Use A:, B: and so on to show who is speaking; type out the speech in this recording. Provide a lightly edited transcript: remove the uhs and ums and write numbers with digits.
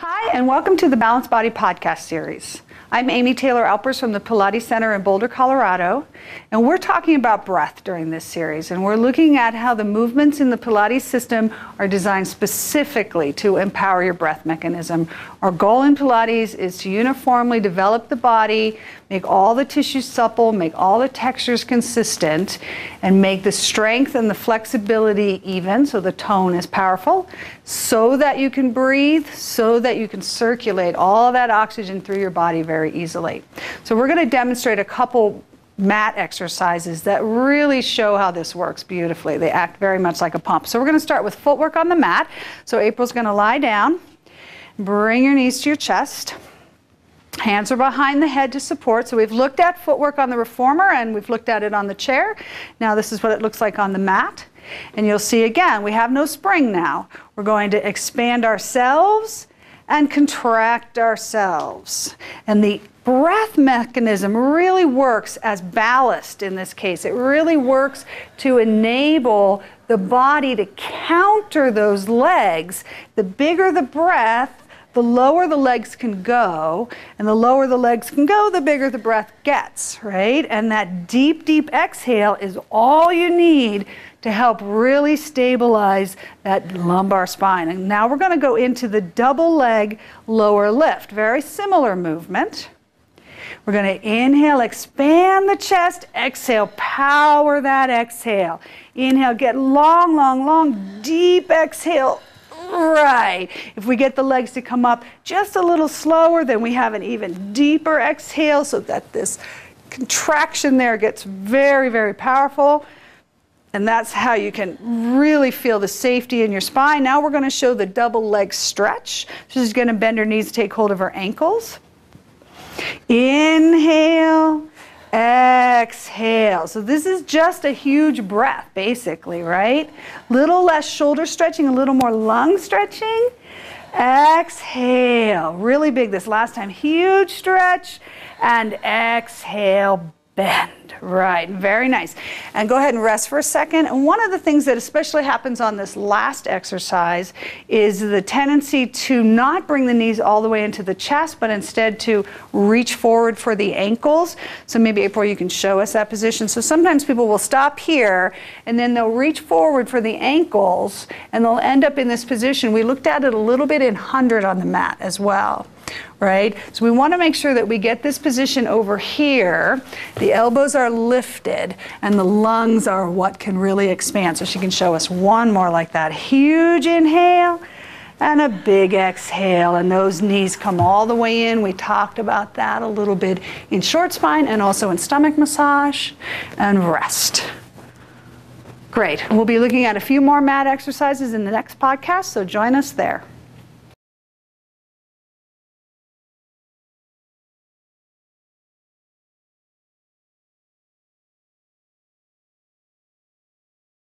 A: Hi, and welcome to the Balanced Body podcast series. I'm Aimee Taylor Alpers from the Pilates Center in Boulder, Colorado, and we're talking about breath during this series, and we're looking at how the movements in the Pilates system are designed specifically to empower your breath mechanism. Our goal in Pilates is to uniformly develop the body, make all the tissues supple, make all the textures consistent, and make the strength and the flexibility even, so the tone is powerful, so that you can breathe, so that you can circulate all that oxygen through your body very easily. So we're going to demonstrate a couple mat exercises that really show how this works beautifully. They act very much like a pump. So we're going to start with footwork on the mat. So April's going to lie down, bring your knees to your chest. Hands are behind the head to support. So we've looked at footwork on the reformer and we've looked at it on the chair. Now this is what it looks like on the mat. And you'll see again, we have no spring now. We're going to expand ourselves and contract ourselves. And the breath mechanism really works as ballast in this case. It really works to enable the body to counter those legs. The bigger the breath, the lower the legs can go, and the lower the legs can go, the bigger the breath gets, right? And that deep, deep exhale is all you need to help really stabilize that lumbar spine. And now we're going to go into the double leg lower lift. Very similar movement. We're going to inhale, expand the chest, exhale, power that exhale. Inhale, get long, long, long, deep exhale. Right. If we get the legs to come up just a little slower, then we have an even deeper exhale so that this contraction there gets very, very powerful. And that's how you can really feel the safety in your spine. Now we're going to show the double leg stretch. She's going to bend her knees, take hold of her ankles. Inhale, exhale. So this is just a huge breath, basically, right? Little less shoulder stretching, a little more lung stretching. Exhale, really big this last time. Huge stretch, and exhale, bend. Right, very nice. And go ahead and rest for a second. And one of the things that especially happens on this last exercise is the tendency to not bring the knees all the way into the chest, but instead to reach forward for the ankles. So maybe April, you can show us that position. So sometimes people will stop here and then they'll reach forward for the ankles and they'll end up in this position. We looked at it a little bit in 100 on the mat as well. Right? So we want to make sure that we get this position over here. The elbows are lifted and the lungs are what can really expand. So she can show us one more like that. Huge inhale and a big exhale. And those knees come all the way in. We talked about that a little bit in short spine and also in stomach massage. And rest. Great. We'll be looking at a few more mat exercises in the next podcast, so join us there.